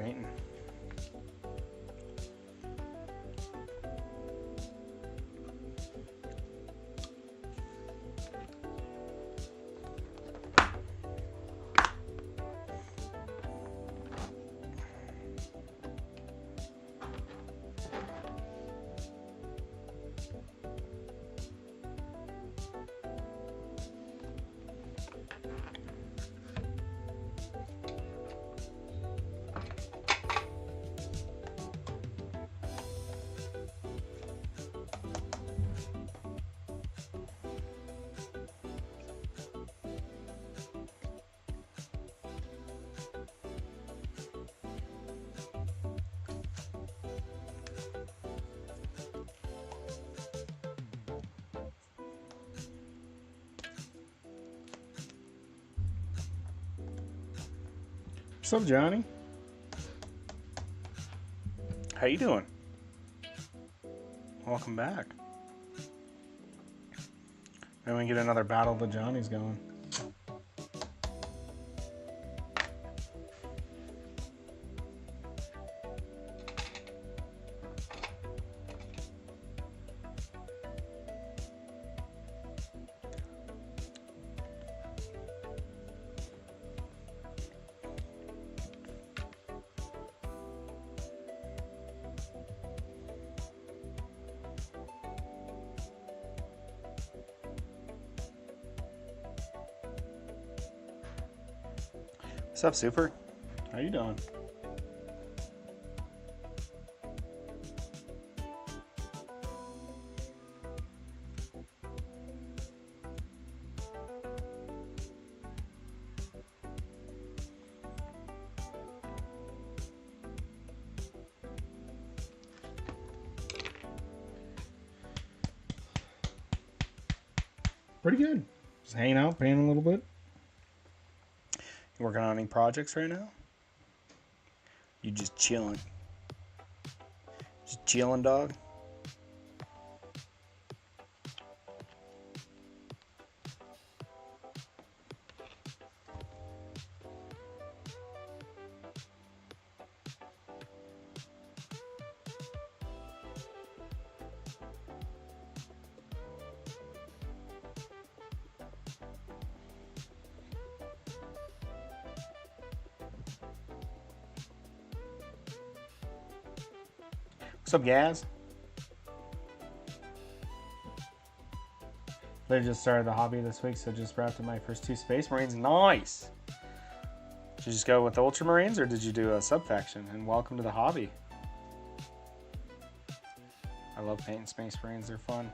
painting. What's up, Johnny? How you doing? Welcome back. Maybe we can get another battle of the Johnnies going. What's up, Super? How you doing? Pretty good. Just hanging out, painting a little bit. You working on any projects right now? You just chilling? Just chilling, dog? What's up, Gaz? They just started the hobby this week, so just wrapped up my first 2 Space Marines. Nice! Did you just go with the Ultramarines, or did you do a sub-faction? And welcome to the hobby. I love painting Space Marines. They're fun.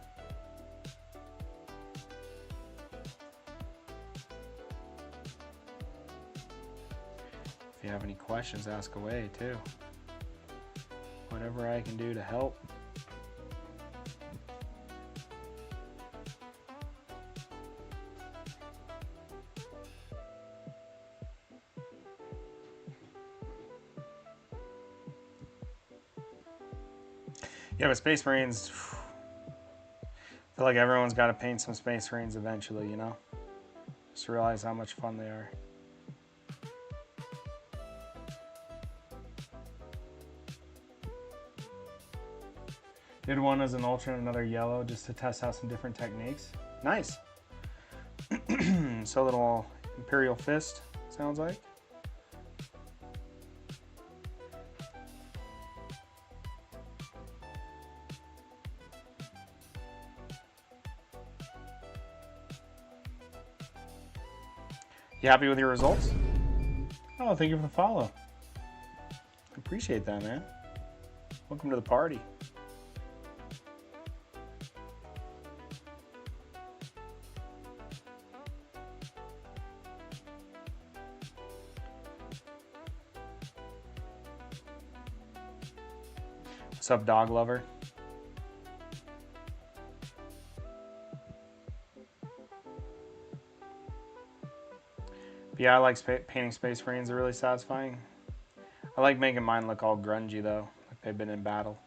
If you have any questions, ask away, too. Whatever I can do to help. Yeah, but Space Marines, I feel like everyone's got to paint some Space Marines eventually, you know? Just realize how much fun they are. Did one as an ultra and another yellow just to test out some different techniques. Nice. So a little Imperial Fist, sounds like. You happy with your results? Oh, thank you for the follow. I appreciate that, man. Welcome to the party. What's up, dog lover? But yeah, I like painting Space Marines. They're really satisfying. I like making mine look all grungy, though. Like they've been in battle.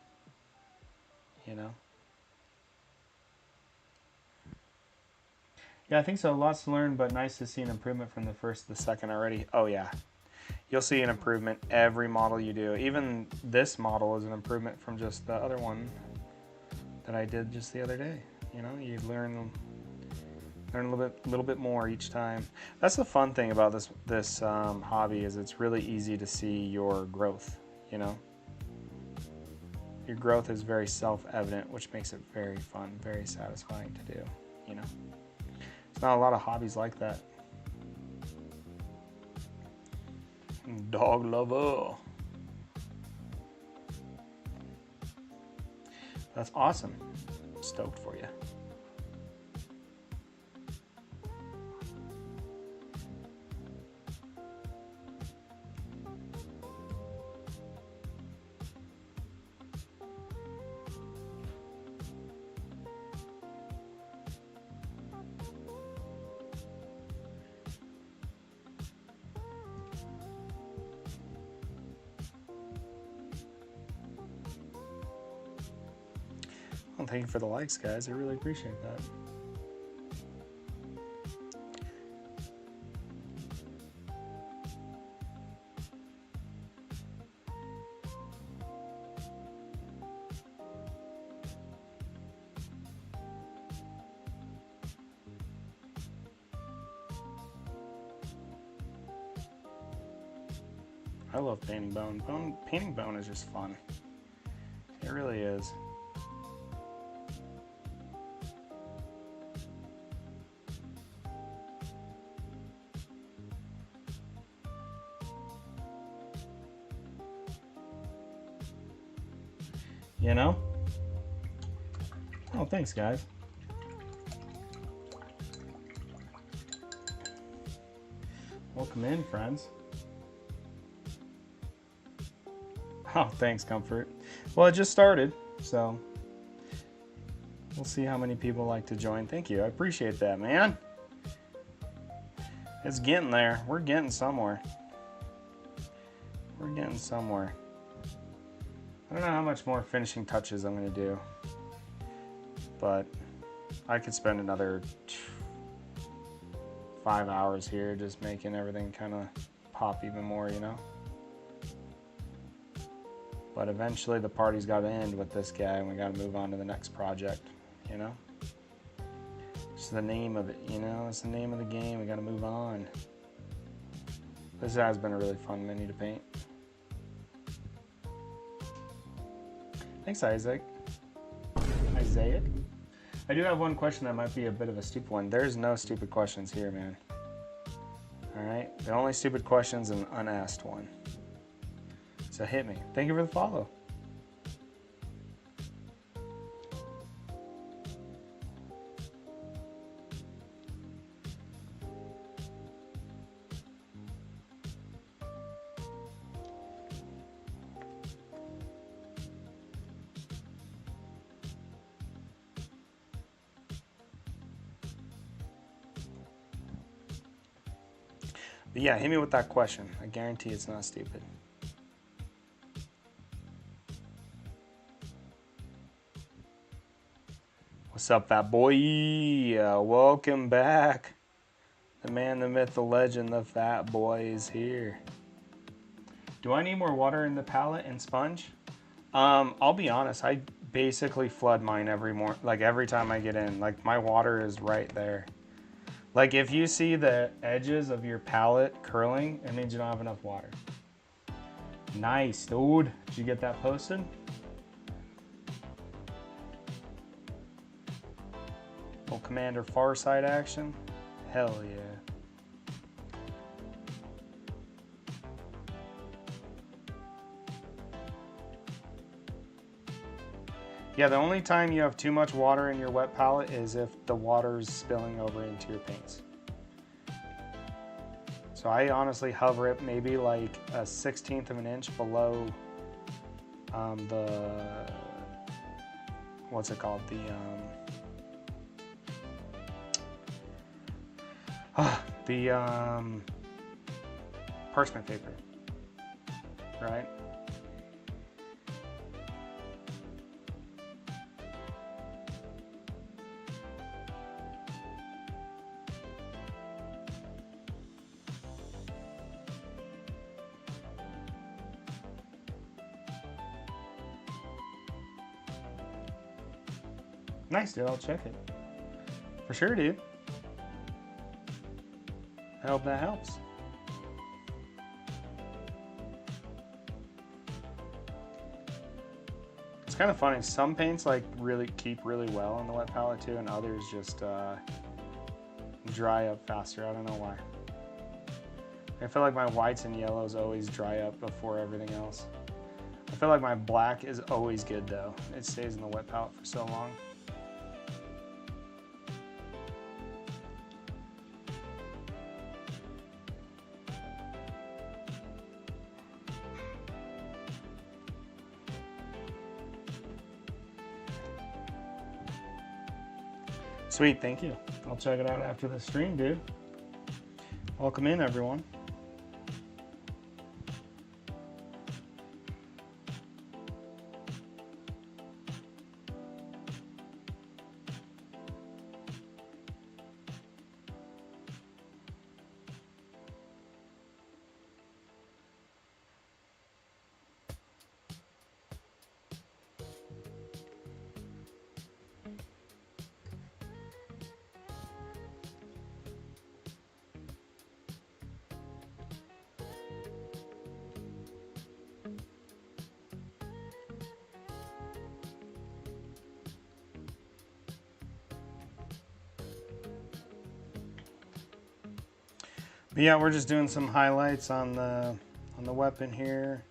You know? Yeah, I think so. Lots to learn, but nice to see an improvement from the first to the second already. Oh, yeah. You'll see an improvement every model you do. Even this model is an improvement from just the other one that I did just the other day. You know, you learn a little bit more each time. That's the fun thing about this hobby, is it's really easy to see your growth. You know, your growth is very self-evident, which makes it very fun, very satisfying to do. You know, it's not a lot of hobbies like that. Dog lover. That's awesome. I'm stoked for you. Well, thank you for the likes, guys. I really appreciate that. I love painting bone. Painting bone is just fun. It really is. You know? Oh, thanks, guys. Welcome in, friends. Oh, thanks, Comfort. Well, it just started, so we'll see how many people like to join. Thank you. I appreciate that, man. It's getting there. We're getting somewhere. We're getting somewhere. I don't know how much more finishing touches I'm going to do, but I could spend another 5 hours here just making everything kind of pop even more, you know? But eventually the party's got to end with this guy, and we got to move on to the next project, you know? It's the name of it, you know? It's the name of the game. We got to move on. This has been a really fun mini to paint. Thanks, Isaac. Isaiah. I do have one question that might be a bit of a stupid one. There's no stupid questions here, man. All right? The only stupid question is an unasked one. So hit me. Thank you for the follow. But yeah, hit me with that question. I guarantee it's not stupid. What's up, fat boy? Welcome back. The man, the myth, the legend, the fat boy is here. Do I need more water in the palette and sponge? I'll be honest, I basically flood mine every time I get in. Like, my water is right there. Like, if you see the edges of your palette curling, it means you don't have enough water. Nice, dude. Did you get that posted? Full Commander Farside action? Hell yeah. Yeah, the only time you have too much water in your wet palette is if the water's spilling over into your paints. So I honestly hover it maybe like a 1/16 of an inch below what's it called? The parchment paper, right? Nice, dude. I'll check it. For sure, dude. I hope that helps. It's kind of funny. Some paints like really keep really well on the wet palette too, and others just dry up faster. I don't know why. I feel like my whites and yellows always dry up before everything else. I feel like my black is always good though. It stays in the wet palette for so long. Sweet, thank you. I'll check it out after the stream, dude. Welcome in, everyone. But yeah, we're just doing some highlights on the weapon here,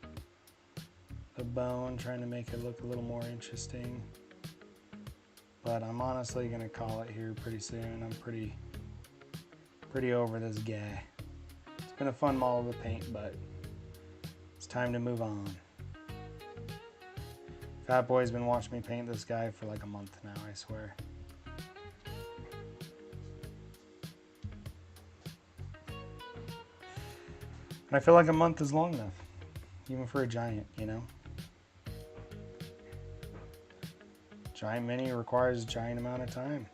the bone, trying to make it look a little more interesting. But I'm honestly gonna call it here pretty soon. I'm pretty over this guy. It's been a fun model to paint, but it's time to move on. Fat Boy's been watching me paint this guy for like a month now, I swear. I feel like a month is long enough, even for a giant, you know? Giant mini requires a giant amount of time.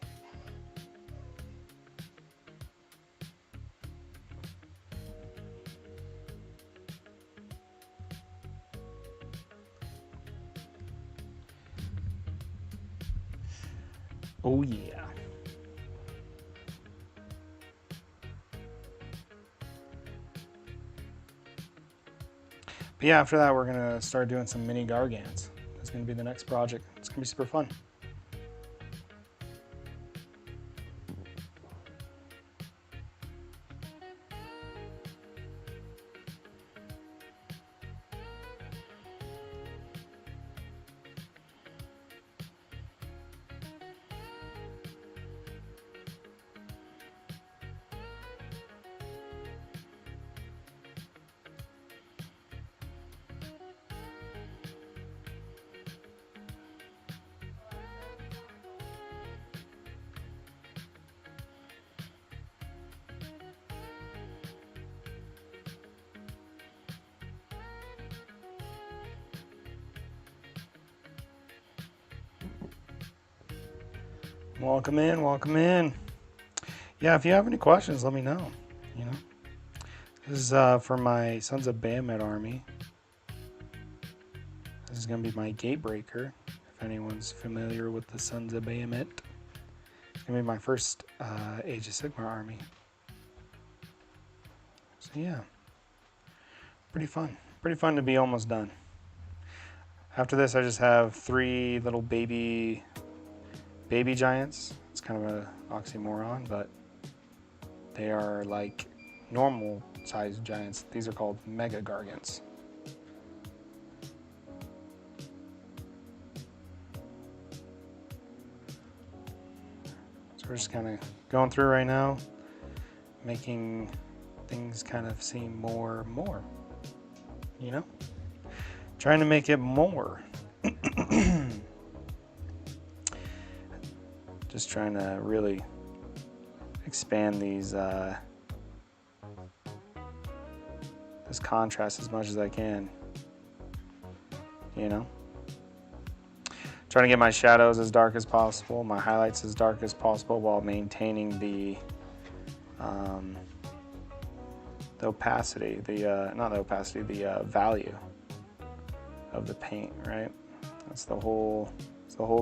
Oh yeah. But yeah, after that, we're gonna start doing some mini gargants. That's gonna be the next project. It's gonna be super fun. Welcome in, welcome in. Yeah, if you have any questions, let me know. You know, this is for my Sons of Bahamut army. This is gonna be my Gatebreaker. If anyone's familiar with the Sons of Bahamut, it's gonna be my first Age of Sigmar army. So yeah, pretty fun. Pretty fun to be almost done. After this, I just have 3 little baby giants. It's kind of an oxymoron, but they are like normal sized giants. These are called mega gargants. So we're just kind of going through right now, making things kind of seem more, you know? Trying to make it more. Just trying to really expand these this contrast as much as I can, you know? Trying to get my shadows as dark as possible, my highlights as dark as possible, while maintaining the opacity, not the opacity, the value of the paint, right? That's the whole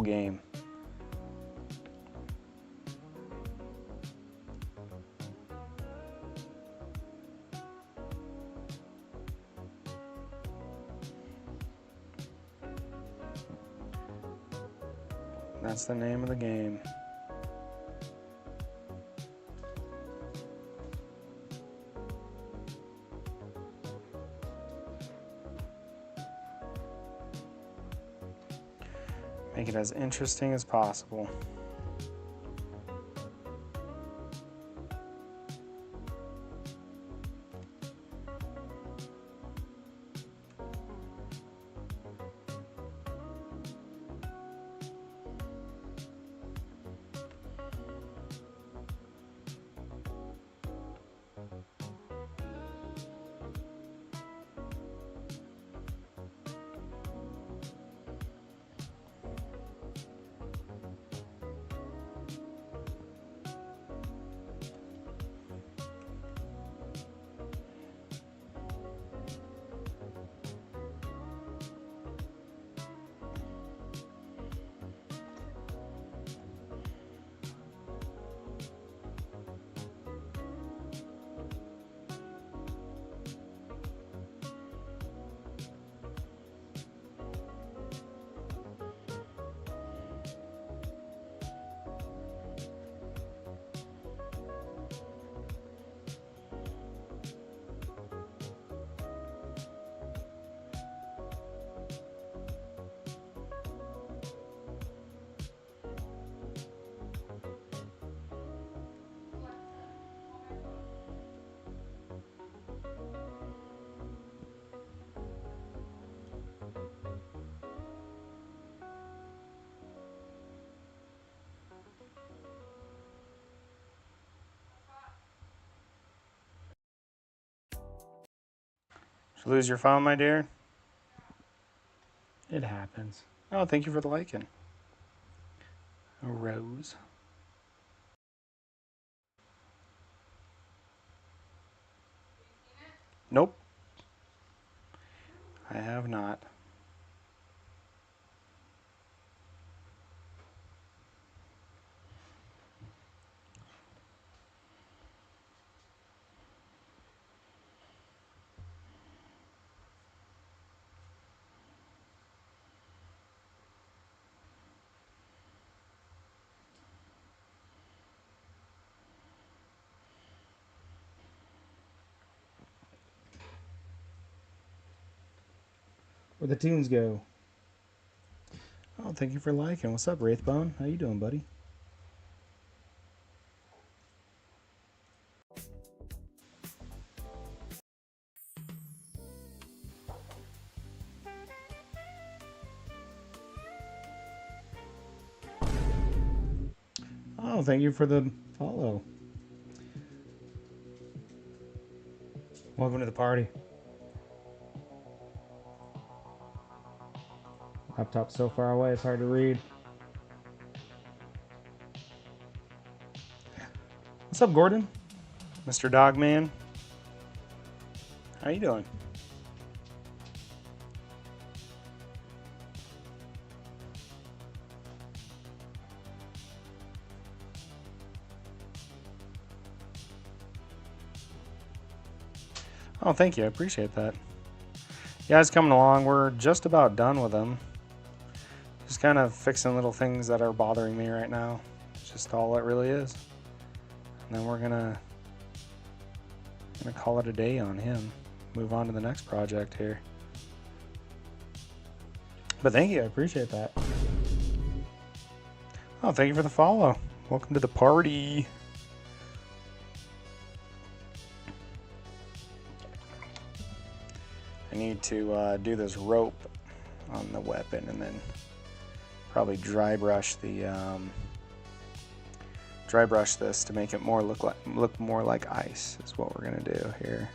game. That's the name of the game. Make it as interesting as possible. Did you lose your phone, my dear? It happens. Oh, thank you for the liking. A rose. Nope. I have not. Where'd the tunes go? Oh, thank you for liking. What's up, Wraithbone? How you doing, buddy? Oh, thank you for the follow. Welcome to the party. Laptop's so far away, it's hard to read. What's up, Gordon? Mr. Dogman? How you doing? Oh, thank you. I appreciate that. Yeah, it's coming along. We're just about done with them. Just kind of fixing little things that are bothering me right now. It's just all it really is. And then we're gonna call it a day on him. Move on to the next project here. But thank you. I appreciate that. Oh, thank you for the follow. Welcome to the party. I need to do this rope on the weapon and then probably dry brush this to make it look more like ice is what we're gonna do here.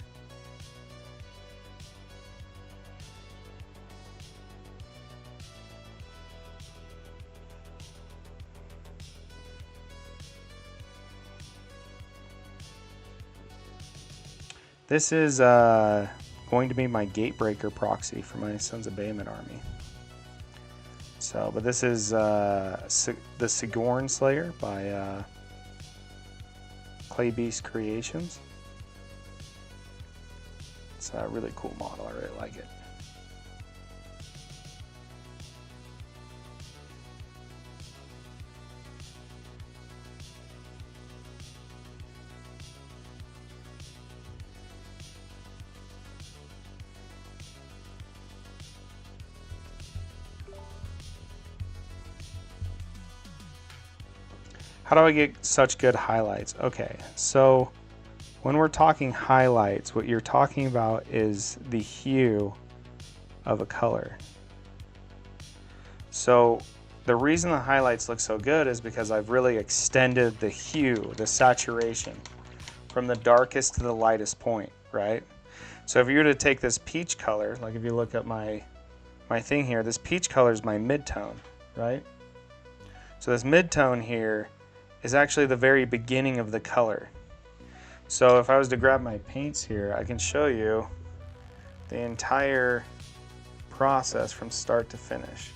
This is going to be my Gatebreaker proxy for my Sons of Bahamut army. So, but this is the Sigmar Slayer by Clay Beast Creations. It's a really cool model. I really like it. How do I get such good highlights? Okay, so when we're talking highlights, what you're talking about is the hue of a color. So the reason the highlights look so good is because I've really extended the hue, the saturation, from the darkest to the lightest point, right? So if you were to take this peach color, like if you look at my thing here, this peach color is my midtone, right? So this midtone here is actually the very beginning of the color. So if I was to grab my paints here, I can show you the entire process from start to finish.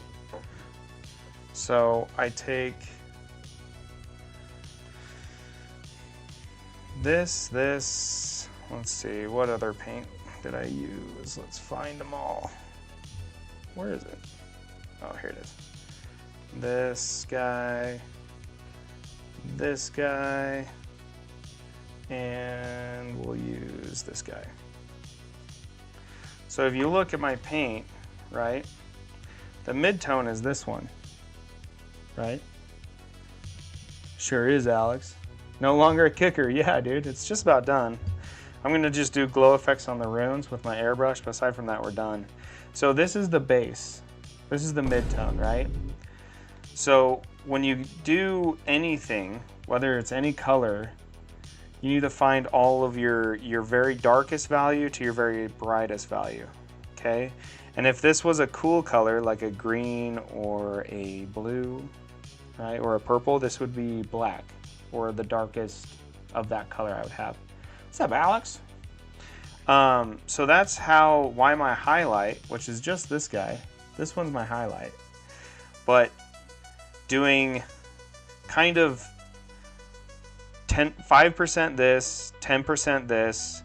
So I take this, let's see, what other paint did I use? Let's find them all. Where is it? Oh, here it is. This guy, and we'll use this guy. So if you look at my paint, right, the midtone is this one, right? Sure is, Alex. No longer a kicker. Yeah, dude, it's just about done. I'm gonna just do glow effects on the runes with my airbrush, but aside from that, we're done. So this is the base. This is the midtone, right? So when you do anything, whether it's any color, you need to find all of your very darkest value to your very brightest value, okay? And if this was a cool color, like a green or a blue, right, or a purple, this would be black, or the darkest of that color I would have. What's up, Alex? So that's why my highlight, which is just this guy, this one's my highlight, but doing kind of 5% this, 10% this,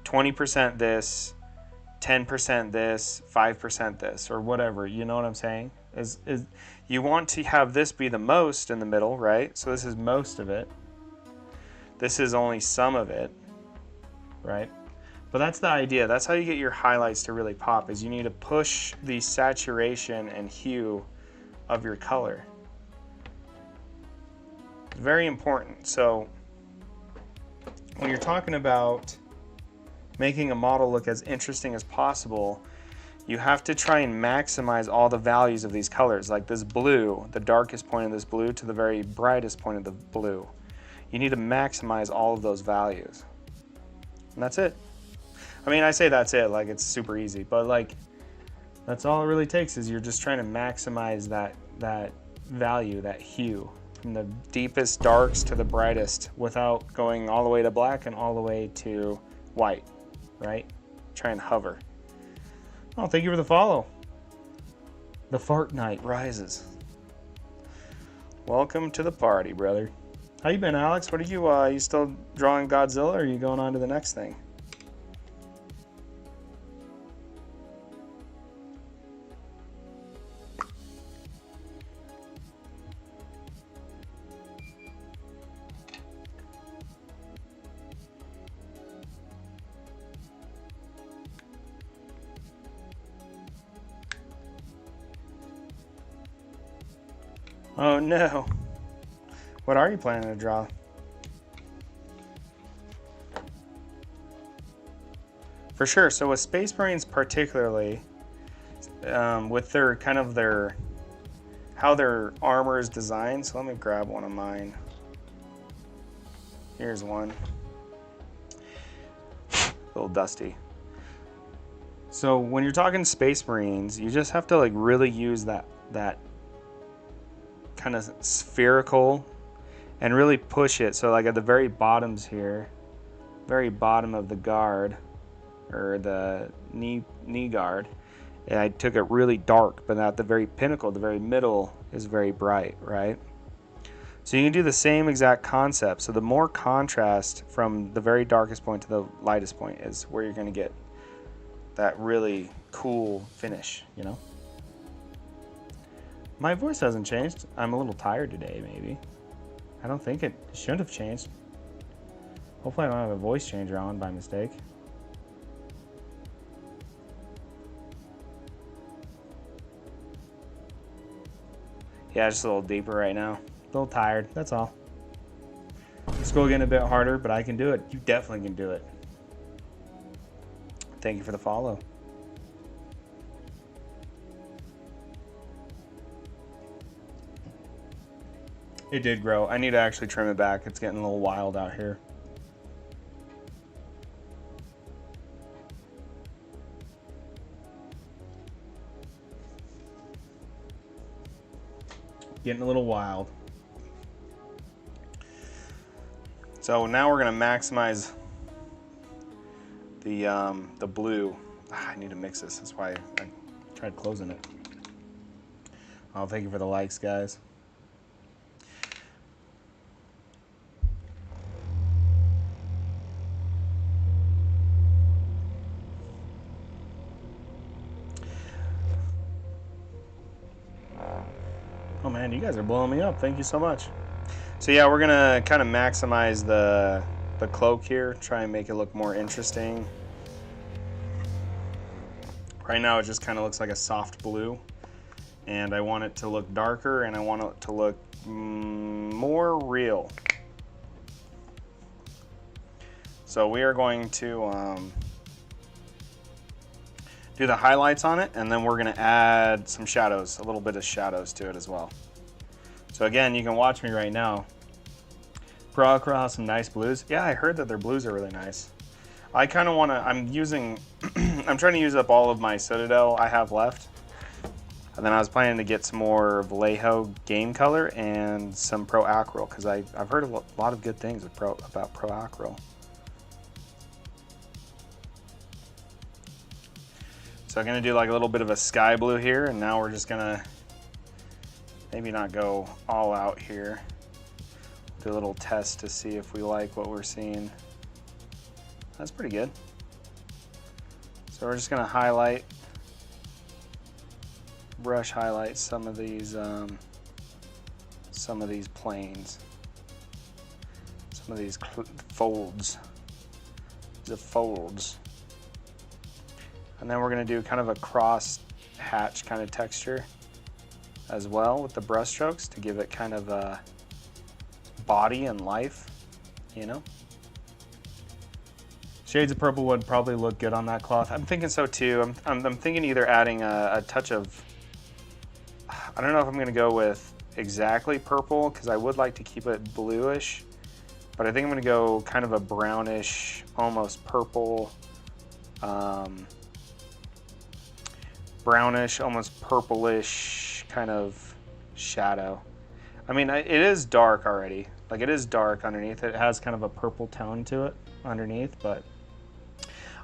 20% this, 10% this, 5% this, or whatever, you know what I'm saying? Is you want to have this be the most in the middle, right? So this is most of it. This is only some of it, right? But that's the idea. That's how you get your highlights to really pop, is you need to push the saturation and hue of your color. It's very important. So when you're talking about making a model look as interesting as possible, you have to try and maximize all the values of these colors, like this blue, the darkest point of this blue to the very brightest point of the blue. You need to maximize all of those values. And that's it. I mean, I say that's it, like it's super easy, but like that's all it really takes, is you're just trying to maximize that value, that hue, from the deepest darks to the brightest without going all the way to black and all the way to white, right? Try and hover. Oh, thank you for the follow. The fart night rises. Welcome to the party, brother. How you been, Alex? What are you still drawing Godzilla, or are you going on to the next thing? Oh no. What are you planning to draw? For sure. So with Space Marines particularly, with how their armor is designed. So let me grab one of mine. Here's one. A little dusty. So when you're talking Space Marines, you just have to like really use that kind of spherical and really push it. So like at the very bottoms here, very bottom of the guard, or the knee guard, I took it really dark, but at the very pinnacle, the very middle is very bright, right? So you can do the same exact concept. So the more contrast from the very darkest point to the lightest point is where you're going to get that really cool finish, you know? My voice hasn't changed. I'm a little tired today, maybe. I don't think it shouldn't have changed. Hopefully I don't have a voice changer on by mistake. Yeah, just a little deeper right now. A little tired, that's all. School getting a bit harder, but I can do it. You definitely can do it. Thank you for the follow. It did grow. I need to actually trim it back. It's getting a little wild out here. Getting a little wild. So now we're going to maximize the blue. I need to mix this. That's why I tried closing it. Oh, thank you for the likes, guys. Oh man, you guys are blowing me up. Thank you so much. So yeah, we're gonna kind of maximize the cloak here, try and make it look more interesting. Right now it just kind of looks like a soft blue, and I want it to look darker, and I want it to look more real. So we are going to do the highlights on it, and then we're gonna add some shadows, a little bit of shadows to it as well. So again, you can watch me right now. Pro across some nice blues. Yeah, I heard that their blues are really nice. I kind of want to, I'm trying to use up all of my Citadel I have left. And then I was planning to get some more Vallejo game color and some Pro Acryl, because I've heard a lot of good things about Pro Acryl. So I'm going to do like a little bit of a sky blue here, and now we're just going to maybe not go all out here. Do a little test to see if we like what we're seeing. That's pretty good. So we're just going to highlight, brush highlight some of these planes, some of these folds, the folds. And then we're going to do kind of a cross hatch kind of texture as well with the brush strokes to give it kind of a body and life, you know. Shades of purple would probably look good on that cloth. I'm thinking so too. I'm thinking either adding a touch of, I don't know if I'm going to go with exactly purple, because I would like to keep it bluish, but I think I'm going to go kind of a brownish, almost purple, brownish, almost purplish kind of shadow. I mean, it is dark already. Like, it is dark underneath. It has kind of a purple tone to it underneath, but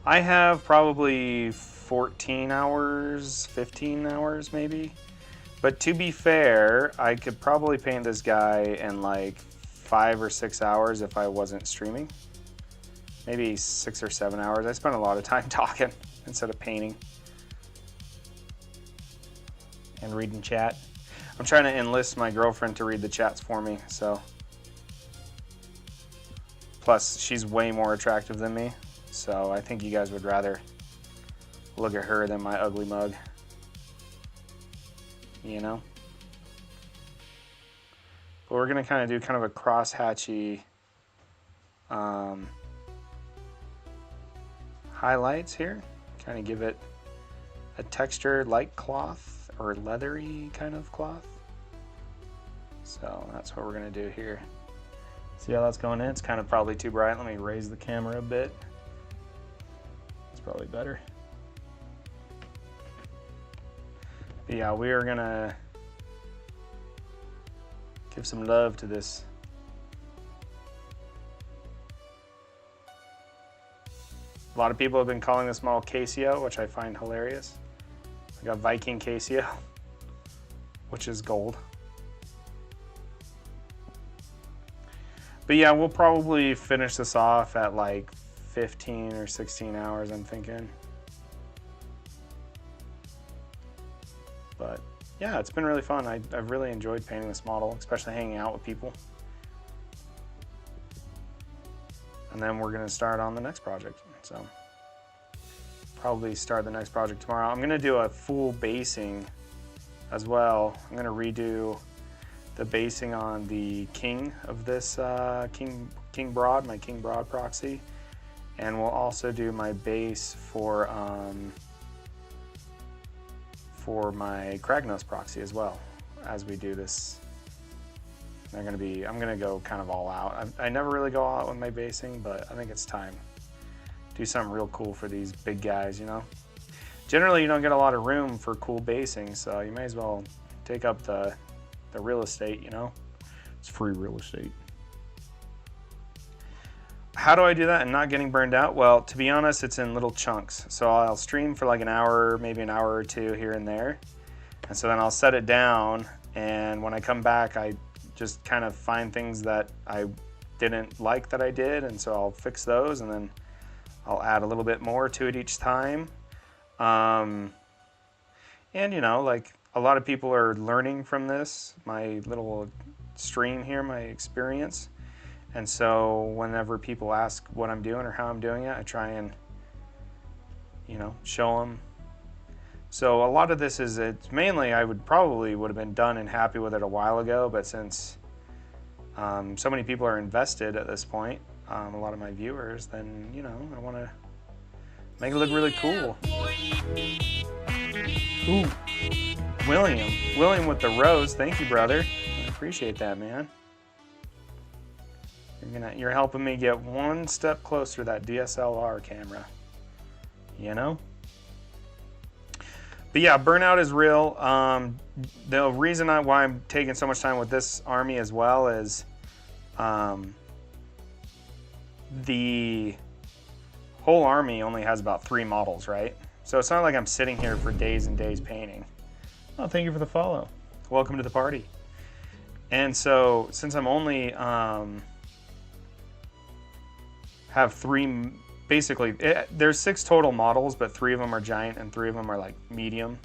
I have probably 14 hours, 15 hours maybe. But to be fair, I could probably paint this guy in like 5 or 6 hours if I wasn't streaming. Maybe 6 or 7 hours. I spent a lot of time talking instead of painting and reading chat. I'm trying to enlist my girlfriend to read the chats for me, so. Plus, she's way more attractive than me, so I think you guys would rather look at her than my ugly mug. You know? But we're gonna kind of do kind of a cross-hatchy highlights here. Kind of give it a texture like cloth or leathery kind of cloth. So that's what we're gonna do here. See how that's going in? It's kind of probably too bright. Let me raise the camera a bit. It's probably better. But yeah, we are gonna give some love to this. A lot of people have been calling this model Casio, which I find hilarious. I got Viking Casio, which is gold. But yeah, we'll probably finish this off at like 15 or 16 hours, I'm thinking. But yeah, it's been really fun. I've really enjoyed painting this model, especially hanging out with people. And then we're gonna start on the next project. So probably start the next project tomorrow. I'm gonna do a full basing as well. I'm gonna redo the basing on the king of this, King Broad, my King Broad proxy, and we'll also do my base for my Kragnos proxy as well as we do this. I'm gonna go kind of all out. I never really go all out with my basing, but I think it's time. Do something real cool for these big guys, you know? Generally, you don't get a lot of room for cool basing, so you may as well take up the real estate, you know? It's free real estate. How do I do that and not getting burned out? Well, to be honest, it's in little chunks. So I'll stream for like an hour, maybe an hour or two here and there. And so then I'll set it down, and when I come back, I just kind of find things that I didn't like that I did, and so I'll fix those, and then I'll add a little bit more to it each time. And you know, like a lot of people are learning from this, my little stream here, my experience. And so whenever people ask what I'm doing or how I'm doing it, I try and, you know, show them. So a lot of this is, it's mainly, I would have been done and happy with it a while ago, but since so many people are invested at this point, a lot of my viewers, then, you know, I want to make it look really cool. Ooh, William with the rose. Thank you, brother. I appreciate that, man. You're helping me get one step closer to that DSLR camera, you know? But yeah, burnout is real. The reason why I'm taking so much time with this army as well is the whole army only has about 3 models, right? So it's not like I'm sitting here for days and days painting. Oh, thank you for the follow. Welcome to the party. And so since I'm only have 3, basically, there's 6 total models, but 3 of them are giant and 3 of them are like medium.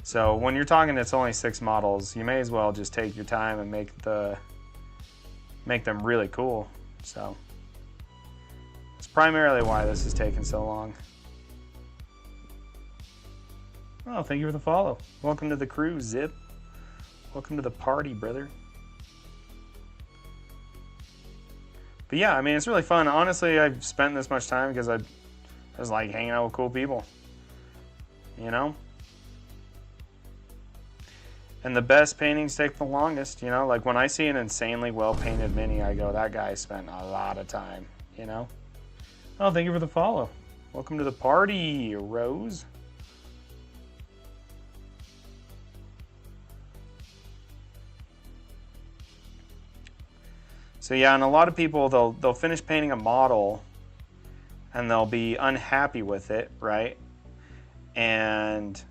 So when you're talking it's only 6 models, you may as well just take your time and make them really cool. So it's primarily why this is taking so long. Oh, thank you for the follow. Welcome to the crew, Zip. Welcome to the party, brother. But yeah, I mean, it's really fun. Honestly, I've spent this much time because I was like hanging out with cool people, you know? And the best paintings take the longest, you know? Like when I see an insanely well-painted mini, I go, that guy spent a lot of time, you know? Oh, thank you for the follow. Welcome to the party, Rose. So yeah, and a lot of people, they'll finish painting a model and they'll be unhappy with it, right? And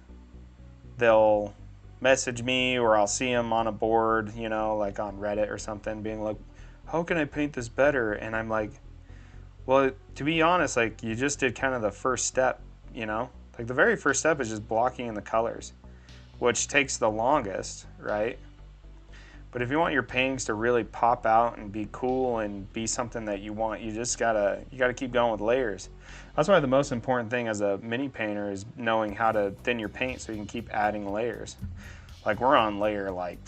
they'll message me, or I'll see them on a board, you know, like on Reddit or something, being like, how can I paint this better? And I'm like, well, to be honest, like you just did kind of the first step, you know? Like the very first step is just blocking in the colors, which takes the longest, right? But if you want your paintings to really pop out and be cool and be something that you want, you gotta keep going with layers. That's why the most important thing as a mini painter is knowing how to thin your paint so you can keep adding layers. Like we're on layer like,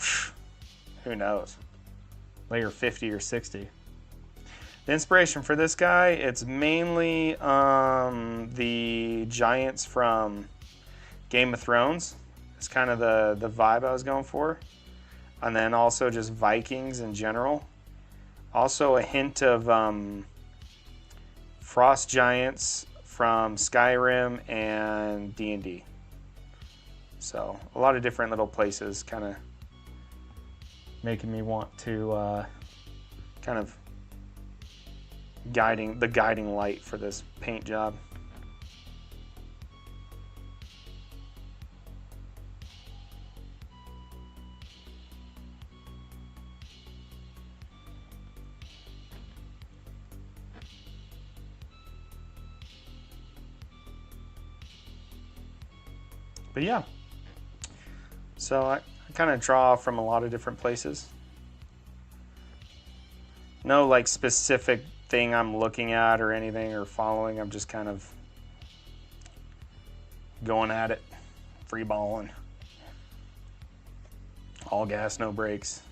who knows, layer 50 or 60. The inspiration for this guy, it's mainly the giants from Game of Thrones. It's kind of the vibe I was going for. And then also just Vikings in general. Also a hint of frost giants from Skyrim and D&D. So a lot of different little places kind of making me want to kind of guiding light for this paint job. But yeah, so I kind of draw from a lot of different places. No like specific thing I'm looking at or anything or following. I'm just kind of going at it, free balling. All gas, no brakes.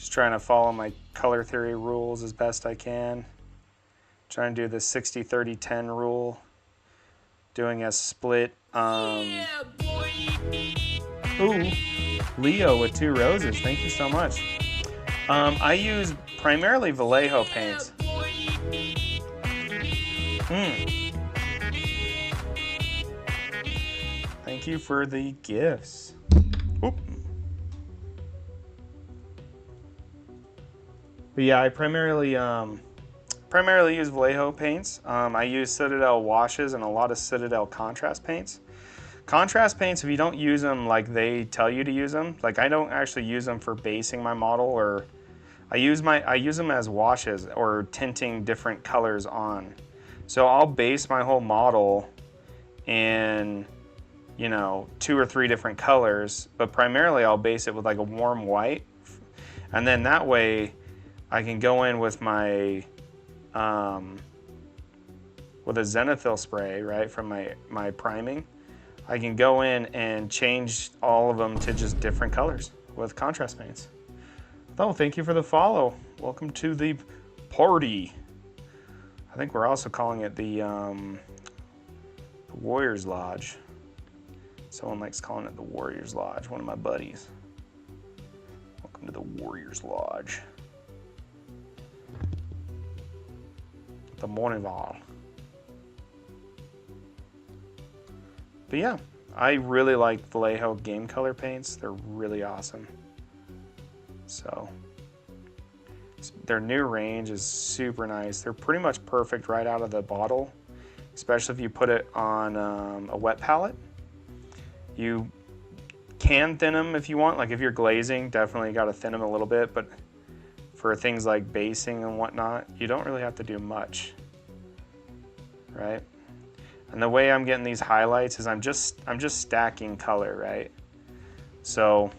Just trying to follow my color theory rules as best I can. Trying to do the 60-30-10 rule. Doing a split. Ooh, Leo with 2 roses. Thank you so much. I use primarily Vallejo paints. Thank you for the gifts. Oop. But yeah, I primarily use Vallejo paints. I use Citadel washes and a lot of Citadel contrast paints. Contrast paints, if you don't use them like they tell you to use them, like I don't actually use them for basing my model, or I use them as washes or tinting different colors on. So I'll base my whole model in, you know, 2 or 3 different colors, but primarily I'll base it with like a warm white, and then that way I can go in with my with a zenithal spray, right, from my priming. I can go in and change all of them to just different colors with contrast paints. Oh, thank you for the follow. Welcome to the party. I think we're also calling it the Warriors Lodge. Someone likes calling it the Warriors Lodge, one of my buddies. Welcome to the Warriors Lodge. The Mornival. But yeah, I really like Vallejo game color paints. They're really awesome. So their new range is super nice. They're pretty much perfect right out of the bottle, especially if you put it on a wet palette. You can thin them if you want. Like if you're glazing, definitely got to thin them a little bit, but for things like basing and whatnot, you don't really have to do much, right? And the way I'm getting these highlights is I'm just stacking color, right? So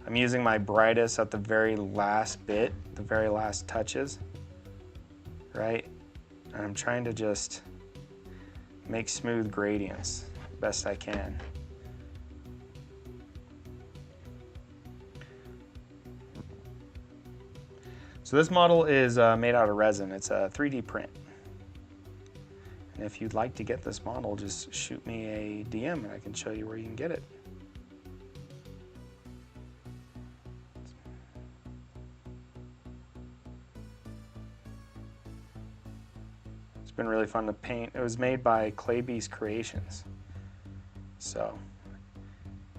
I'm using my brightest at the very last bit, the very last touches, right? And I'm trying to just make smooth gradients best I can. So this model is made out of resin. It's a 3D print. And if you'd like to get this model, just shoot me a DM and I can show you where you can get it. It's been really fun to paint. It was made by Clay Beast Creations. So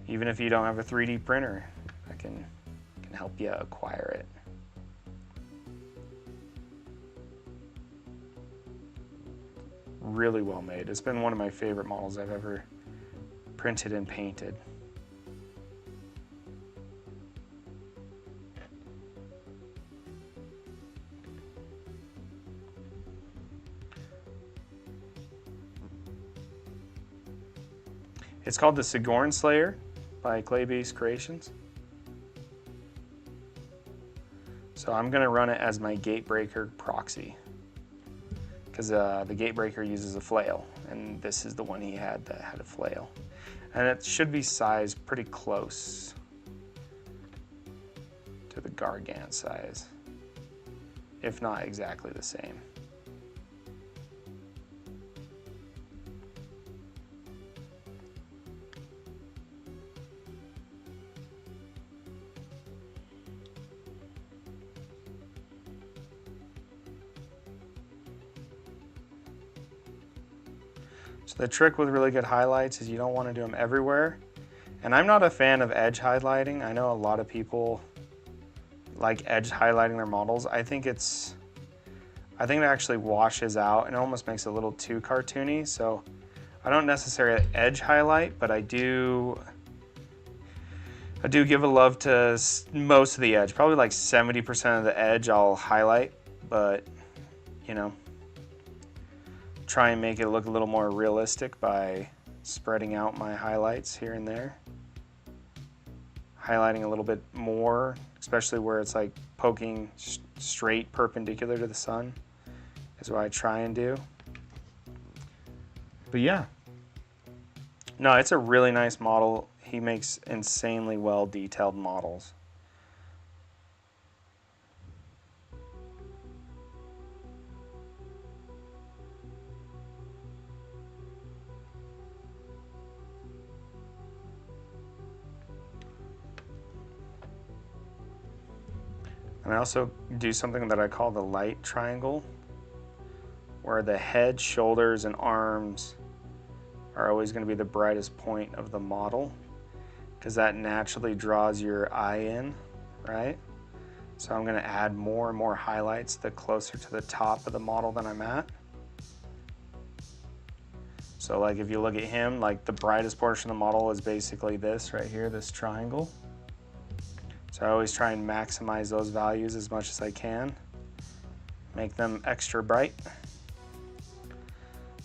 even if you don't have a 3D printer, I can help you acquire it. Really well made. It's been one of my favorite models I've ever printed and painted. It's called the Sigorn Slayer by Clay Beast Creations. So I'm going to run it as my Gatebreaker proxy, because the Gatebreaker uses a flail, and this is the one he had that had a flail. And it should be sized pretty close to the Gargant size, if not exactly the same. So the trick with really good highlights is you don't want to do them everywhere. And I'm not a fan of edge highlighting. I know a lot of people like edge highlighting their models. I think it actually washes out and it almost makes it a little too cartoony. So I don't necessarily edge highlight, but I do give a love to most of the edge. Probably like 70% of the edge I'll highlight, but you know, try and make it look a little more realistic by spreading out my highlights here and there. Highlighting a little bit more, especially where it's like poking straight perpendicular to the sun, is what I try and do. But yeah, no, it's a really nice model. He makes insanely well detailed models. And I also do something that I call the light triangle, where the head, shoulders, and arms are always going to be the brightest point of the model, because that naturally draws your eye in, right? So I'm going to add more and more highlights the closer to the top of the model that I'm at. So like if you look at him, like the brightest portion of the model is basically this right here, this triangle. So I always try and maximize those values as much as I can, make them extra bright.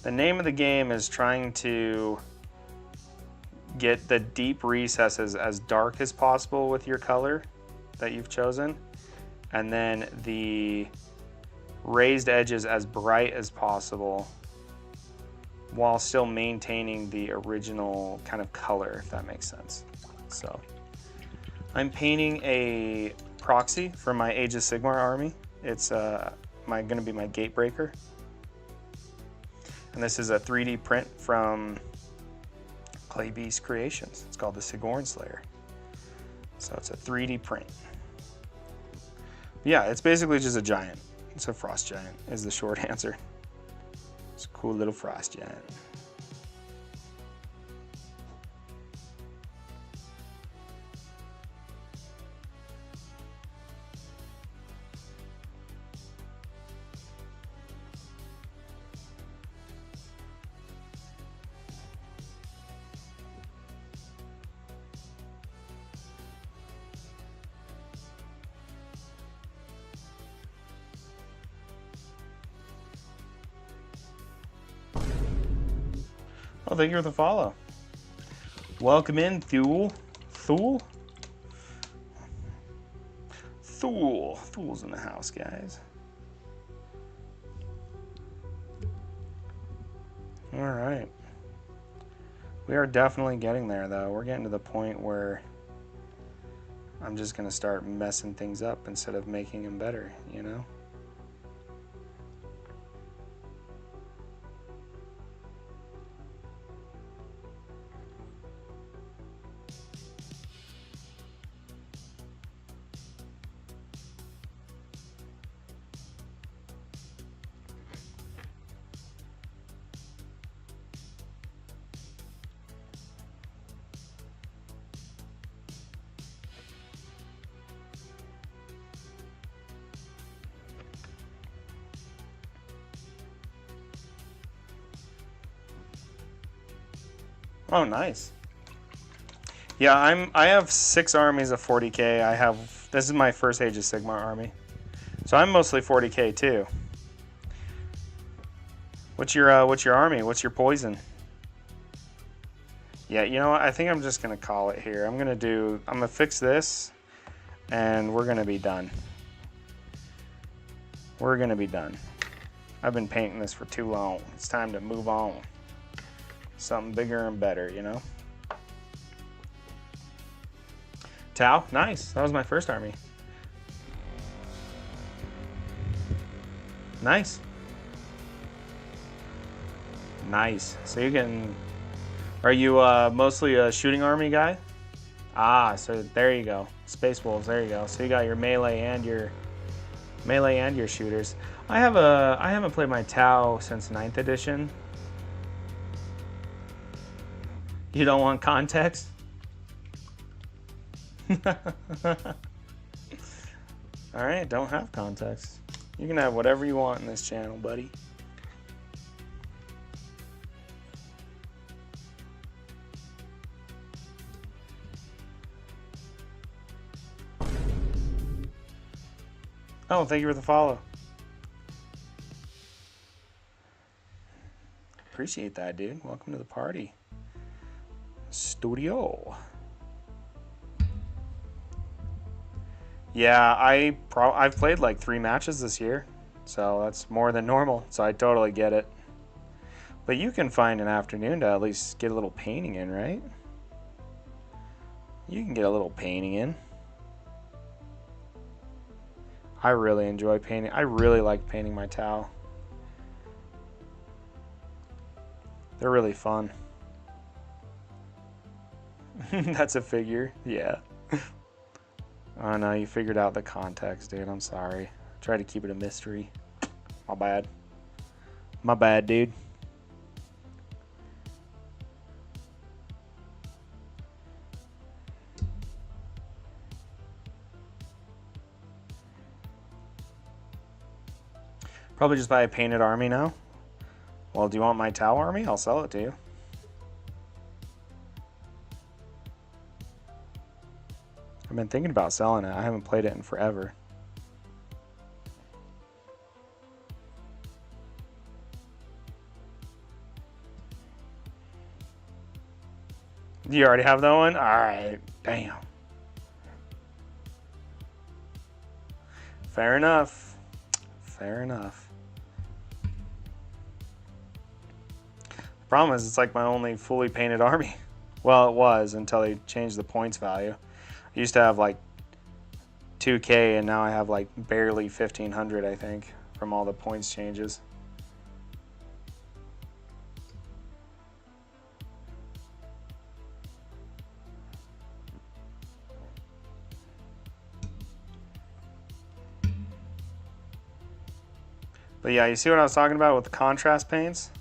The name of the game is trying to get the deep recesses as dark as possible with your color that you've chosen, and then the raised edges as bright as possible while still maintaining the original kind of color, if that makes sense. So I'm painting a proxy for my Age of Sigmar army. It's going to be my gate breaker. And this is a 3D print from Clay Beast Creations. It's called the Sigorn Slayer. So it's a 3D print. Yeah, it's basically just a giant. It's a frost giant is the short answer. It's a cool little frost giant. Oh, thank you for the follow. Welcome in, Thule. Thule? Thule. Thule's in the house, guys. All right. We are definitely getting there, though. We're getting to the point where I'm just going to start messing things up instead of making them better, you know? Oh, nice. Yeah, I have 6 armies of 40k. This is my first Age of Sigmar army. So I'm mostly 40k too. What's your army? What's your poison? Yeah, you know what? I think I'm just gonna call it here. I'm gonna fix this and we're gonna be done. We're gonna be done. I've been painting this for too long. It's time to move on. Something bigger and better, you know? Tau, nice. That was my first army. Nice. Nice. So you're getting... Are you mostly a shooting army guy? Ah, so there you go. Space Wolves, there you go. So you got your melee and your shooters. I haven't played my Tau since 9th edition. You don't want context? Alright, don't have context. You can have whatever you want in this channel, buddy. Oh, thank you for the follow. Appreciate that, dude. Welcome to the party. Studio. Yeah, I've played like 3 matches this year, so that's more than normal, so I totally get it. But you can find an afternoon to at least get a little painting in, right? You can get a little painting in. I really enjoy painting. I really like painting my Tau. They're really fun. That's a figure, yeah. Oh no, you figured out the context, dude. I'm sorry. Try to keep it a mystery. My bad. My bad, dude. Probably just buy a painted army now. Well, do you want my Tau army? I'll sell it to you. I've been thinking about selling it. I haven't played it in forever. You already have that one? Alright. Damn. Fair enough. Fair enough. The problem is it's like my only fully painted army. Well, it was until they changed the points value. I used to have like 2K and now I have like barely 1,500, I think, from all the points changes. But yeah, you see what I was talking about with the contrast paints?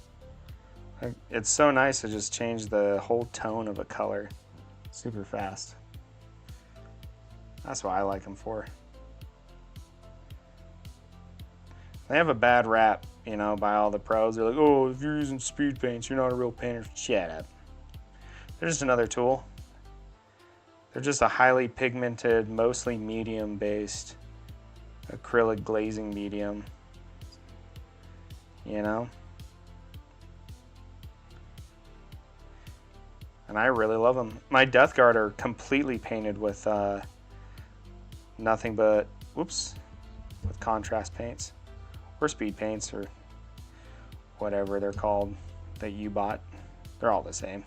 It's so nice to just change the whole tone of a color super fast. That's what I like them for. They have a bad rap, you know, by all the pros. They're like, oh, if you're using speed paints, you're not a real painter. Shut up. They're just another tool. They're just a highly pigmented, mostly medium-based acrylic glazing medium. You know? And I really love them. My Death Guard are completely painted with nothing but, whoops, with contrast paints. Or speed paints, or whatever they're called that you bought. They're all the same.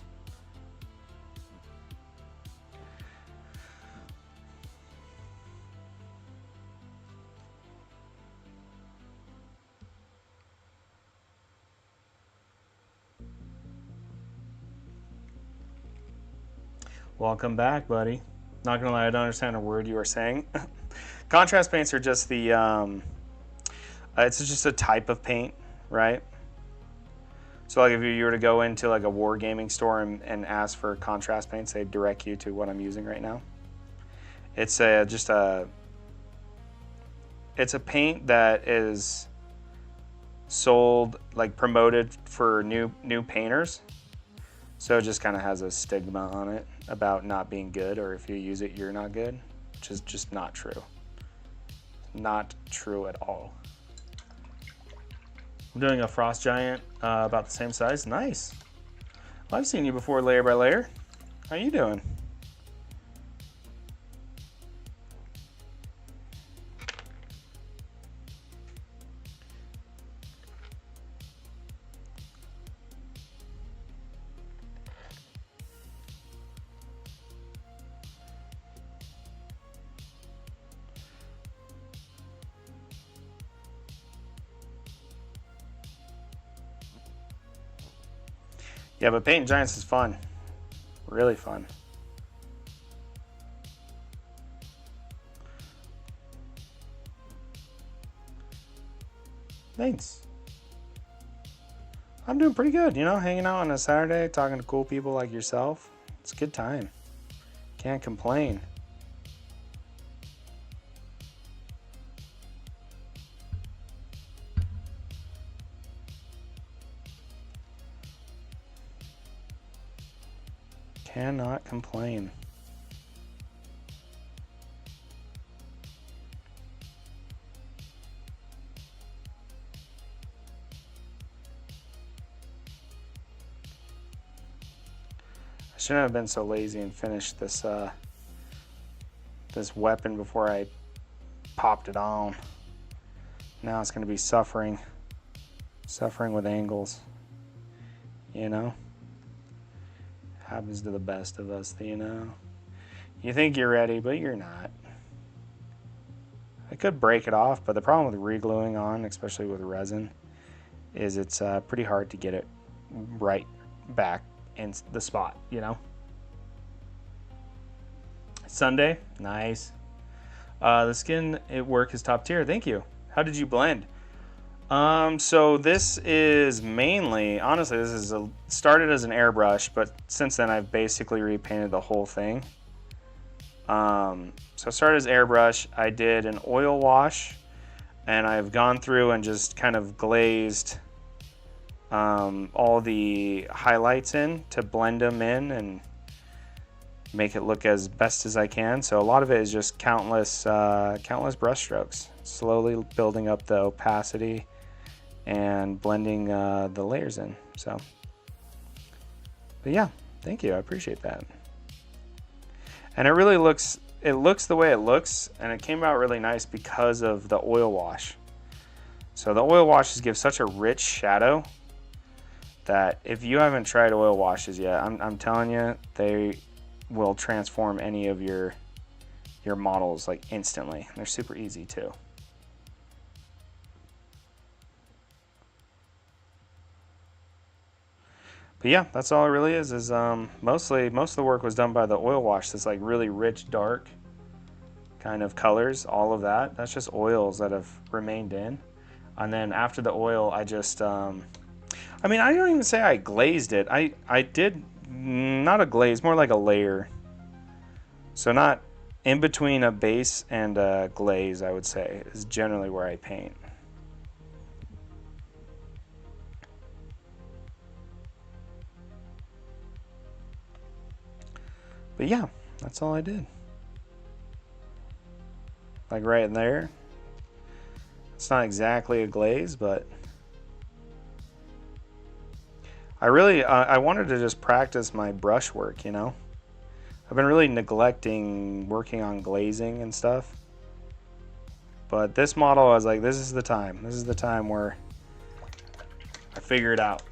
Welcome back, buddy. Not gonna lie, I don't understand a word you were saying. Contrast paints are just the, it's just a type of paint, right? So like if you were to go into like a wargaming store and ask for contrast paints, they'd direct you to what I'm using right now. It's it's a paint that is sold, like promoted for new painters. So it just kind of has a stigma on it about not being good, or if you use it, you're not good, which is just not true. Not true at all. I'm doing a frost giant about the same size. Nice. Well, I've seen you before layer by layer. How you doing? Yeah, but painting giants is fun. Really fun. Thanks. I'm doing pretty good, you know, hanging out on a Saturday, talking to cool people like yourself. It's a good time. Can't complain. Cannot complain. I shouldn't have been so lazy and finished this this weapon before I popped it on. Now it's going to be suffering with angles, you know? Happens to the best of us, you know? You think you're ready, but you're not. I could break it off, but the problem with re-gluing on, especially with resin, is it's pretty hard to get it right back in the spot, you know? Sunday, nice. The skin work is top tier. Thank you. How did you blend? So this is mainly, honestly, this is started as an airbrush, but since then I've basically repainted the whole thing. So I started as airbrush. I did an oil wash, and I've gone through and just kind of glazed all the highlights in to blend them in and make it look as best as I can. So a lot of it is just countless brush strokes, slowly building up the opacity and blending the layers in. So, but yeah, thank you. I appreciate that. And it really looks the way it looks, and it came out really nice because of the oil wash. So the oil washes give such a rich shadow that if you haven't tried oil washes yet, I'm telling you, they will transform any of your models like instantly. They're super easy too. But yeah, that's all it really is most of the work was done by the oil wash. This like really rich, dark kind of colors, all of that's just oils that have remained in. And then after the oil, I just, I mean, I don't even say I glazed it. I did not a glaze, more like a layer. So not in between a base and a glaze, I would say, is generally where I paint. But yeah, that's all I did. Like right in there. It's not exactly a glaze, but I really, I wanted to just practice my brush work, you know? I've been really neglecting working on glazing and stuff. But this model, I was like, this is the time. This is the time where I figure it out.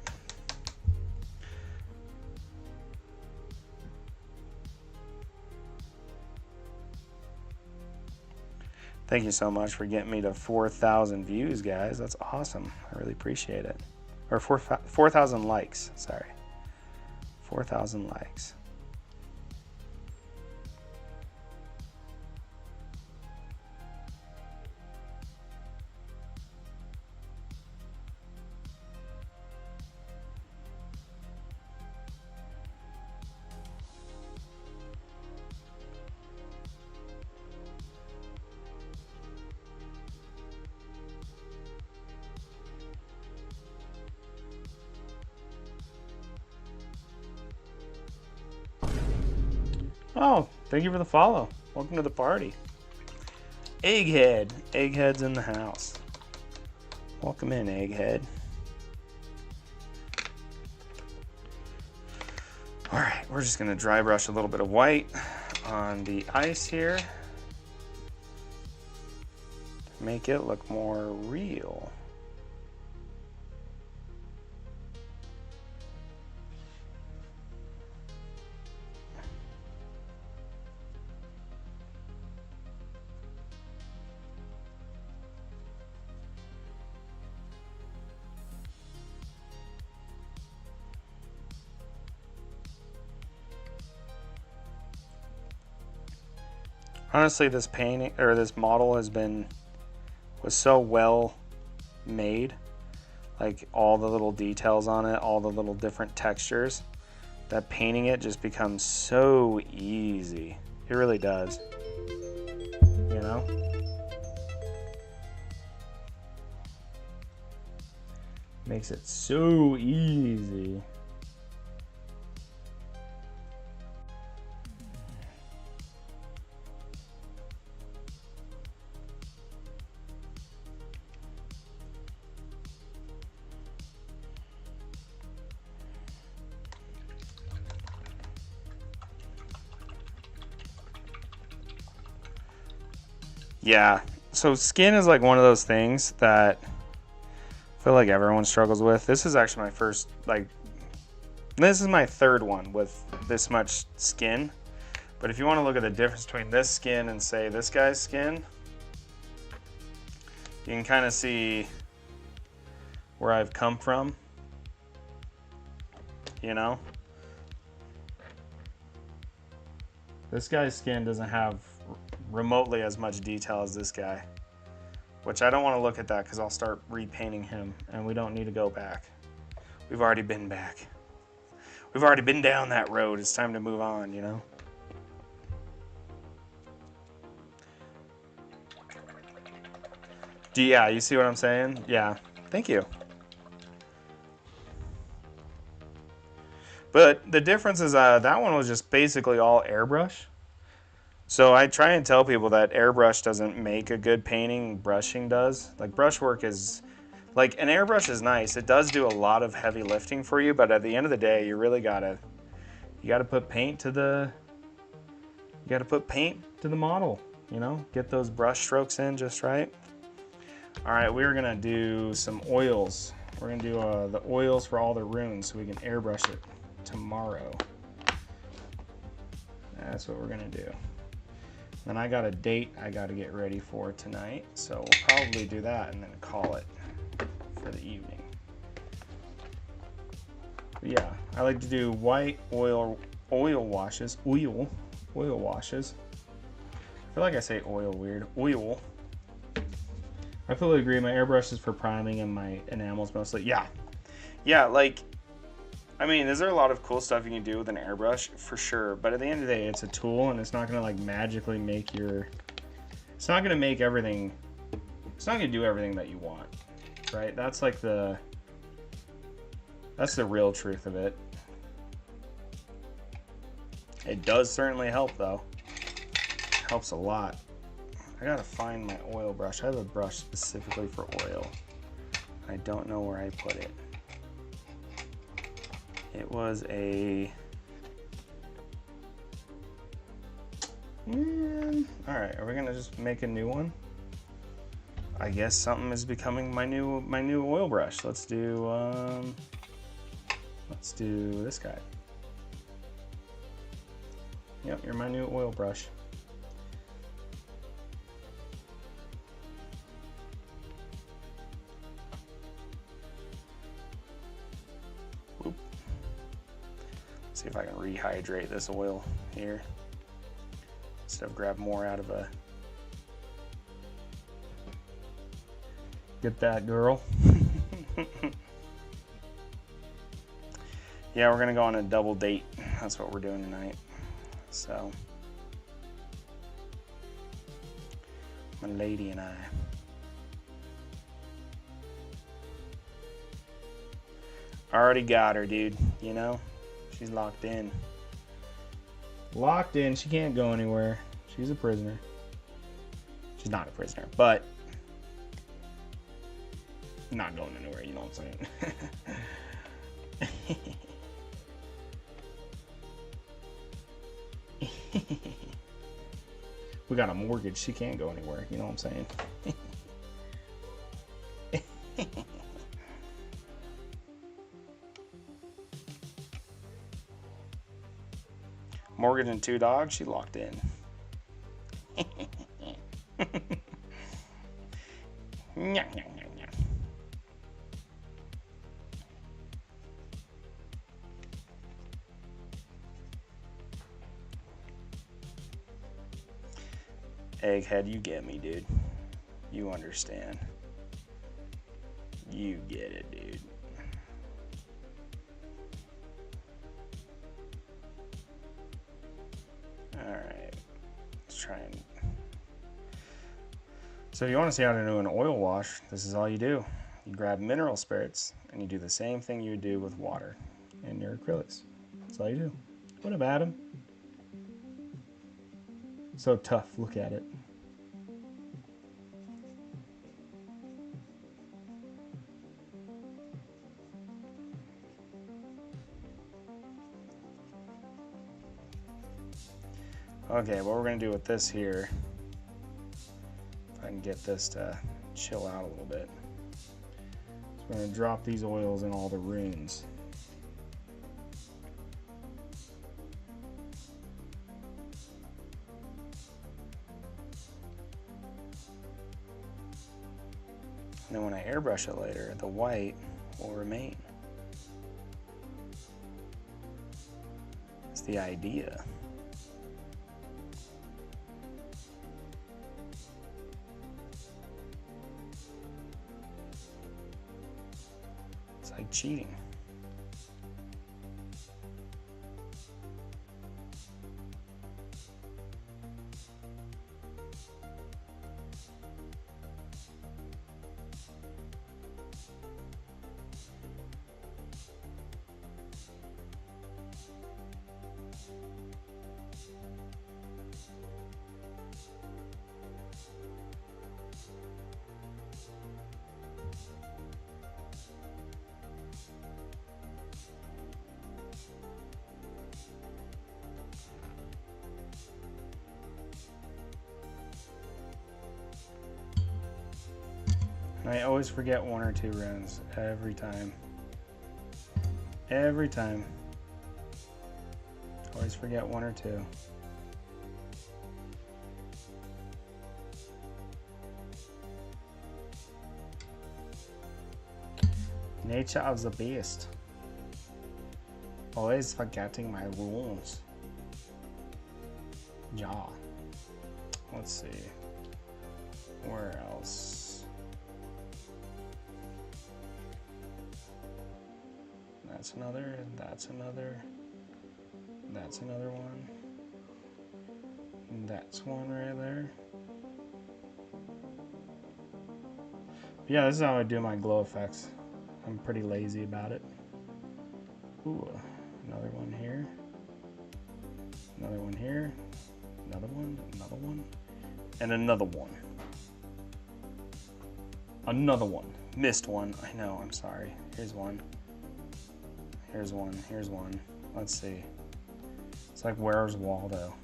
Thank you so much for getting me to 4,000 views, guys. That's awesome. I really appreciate it. Or 4,000 likes, sorry. 4,000 likes. Oh, thank you for the follow. Welcome to the party. Egghead. Egghead's in the house. Welcome in, Egghead. All right, we're just gonna dry brush a little bit of white on the ice here to make it look more real. Honestly, this painting or this model was so well made, like all the little details on it, all the little different textures, that painting it just becomes so easy. It really does. You know? Makes it so easy. Yeah, so skin is like one of those things that I feel like everyone struggles with. This is actually my first, this is my third one with this much skin. But if you want to look at the difference between this skin and say this guy's skin, you can kind of see where I've come from, you know? This guy's skin doesn't have remotely as much detail as this guy. Which I don't want to look at that because I'll start repainting him, and we don't need to go back. We've already been back. We've already been down that road. It's time to move on, you know? Yeah, you see what I'm saying? Yeah. Thank you. But the difference is that one was just basically all airbrush. So I try and tell people that airbrush doesn't make a good painting, brushing does. Like brushwork is, like an airbrush is nice. It does do a lot of heavy lifting for you, but at the end of the day, you really gotta put paint to the, model, you know? Get those brush strokes in just right. All right, we're gonna do some oils. We're gonna do the oils for all the runes so we can airbrush it tomorrow. That's what we're gonna do. Then I got a date I gotta get ready for tonight, so we'll probably do that and then call it for the evening. But yeah, I like to do white oil washes. Oil washes. I feel like I say oil weird. Oil. I fully agree. My airbrush is for priming and my enamels mostly. Yeah. Yeah, like, I mean, is there a lot of cool stuff you can do with an airbrush? For sure. But at the end of the day, it's a tool, and it's not going to, like, magically make your... It's not going to make everything... It's not going to do everything that you want, right? That's, like, the... That's the real truth of it. It does certainly help, though. It helps a lot. I gotta find my oil brush. I have a brush specifically for oil. I don't know where I put it. It was a... Alright, are we gonna just make a new one? I guess something is becoming my new oil brush. Let's do this guy. Yep, you're my new oil brush. See if I can rehydrate this oil here instead of grab more out of a... Get that, girl. Yeah, we're gonna go on a double date. That's what we're doing tonight. So, my lady and I. Already got her, dude, you know? She's locked in. Locked in. She can't go anywhere. She's a prisoner. She's not a prisoner, but not going anywhere, you know what I'm saying? We got a mortgage. She can't go anywhere, you know what I'm saying? Mortgage and 2 dogs, she locked in. Egghead, you get me, dude. You understand. You get it, dude. Alright, let's try and... So if you want to see how to do an oil wash, this is all you do. You grab mineral spirits, and you do the same thing you would do with water in your acrylics. That's all you do. What up, Adam? So tough, look at it. Okay, what we're gonna do with this here, if I can get this to chill out a little bit, is we're gonna drop these oils in all the runes. And then when I airbrush it later, the white will remain. That's the idea. Like cheating. I always forget 1 or 2 runes every time. Every time. Always forget 1 or 2. Nature of the beast. Always forgetting my runes. Yeah. Let's see. Where else? That's another, that's another, that's another one. That's one right there. Yeah, this is how I do my glow effects. I'm pretty lazy about it. Ooh, another one here. Another one here. Another one, and another one. Another one. Missed one. I know, I'm sorry. Here's one. Here's one. Here's one. Let's see. It's like, where's Waldo?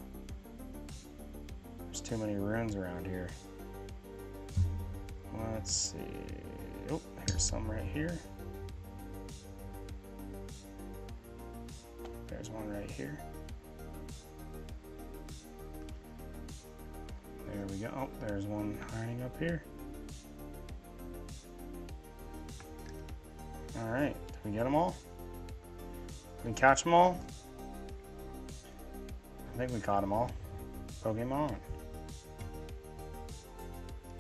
There's too many runes around here. Let's see. Oh, here's some right here. There's one right here. There we go. Oh, there's one hiding up here. All right, did we get them all? Did we catch them all? I think we caught them all. Pokemon.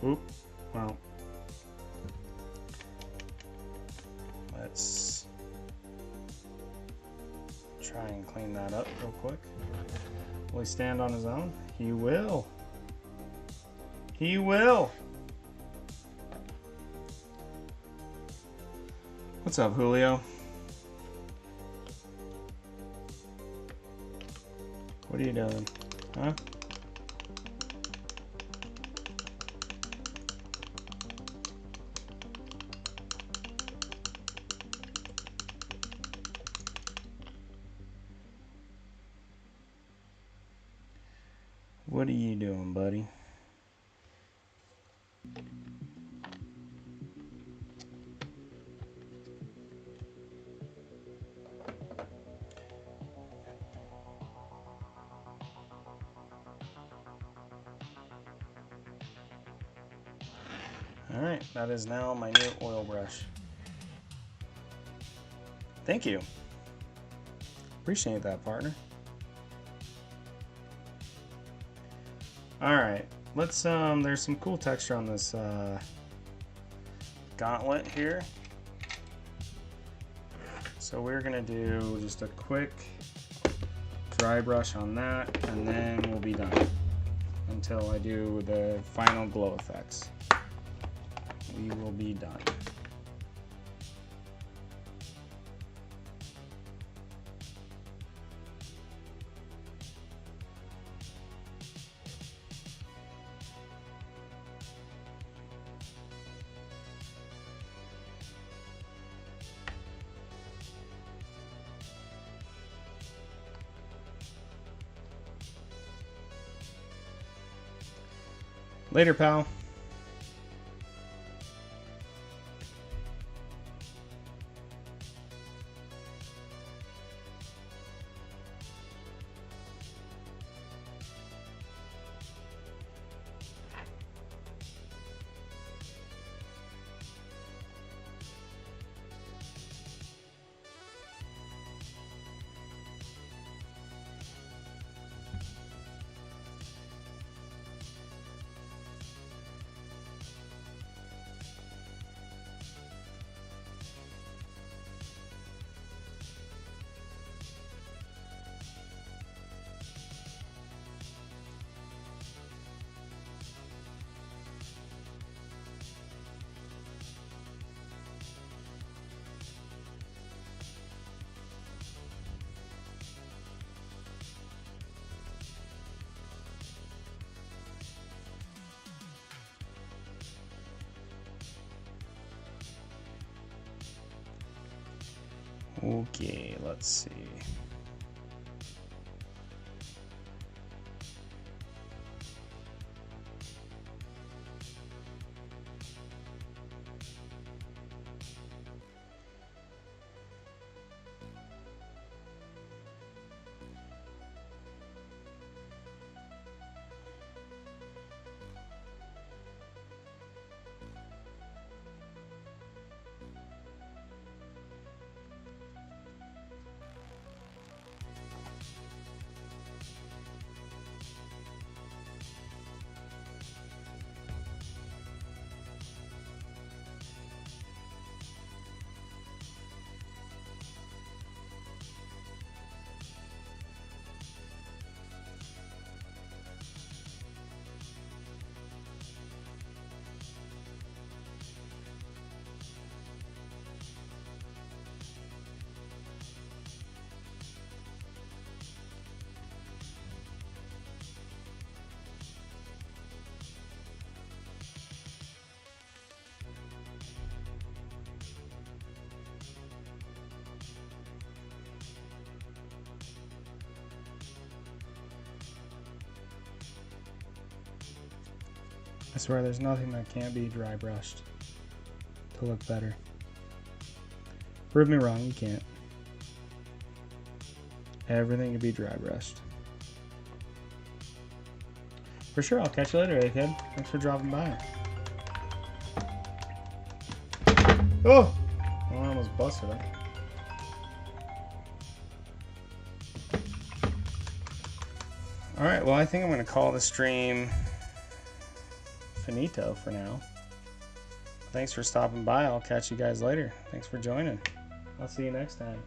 Oop. Well. Let's try and clean that up real quick. Will he stand on his own? He will. He will. What's up, Julio? What are you doing? Huh? What are you doing, buddy? All right, that is now my new oil brush. Thank you. Appreciate that, partner. All right, let's there's some cool texture on this gauntlet here. So we're gonna do just a quick dry brush on that, and then we'll be done until I do the final glow effects. We will be done. Later, pal. Okay, let's see. I swear there's nothing that can't be dry brushed to look better. Prove me wrong, you can't. Everything can be dry brushed. For sure, I'll catch you later, kid. Thanks for dropping by. Oh! Well, I almost busted it. Alright, well, I think I'm going to call the stream finito for now. Thanks for stopping by. I'll catch you guys later. Thanks for joining. I'll see you next time.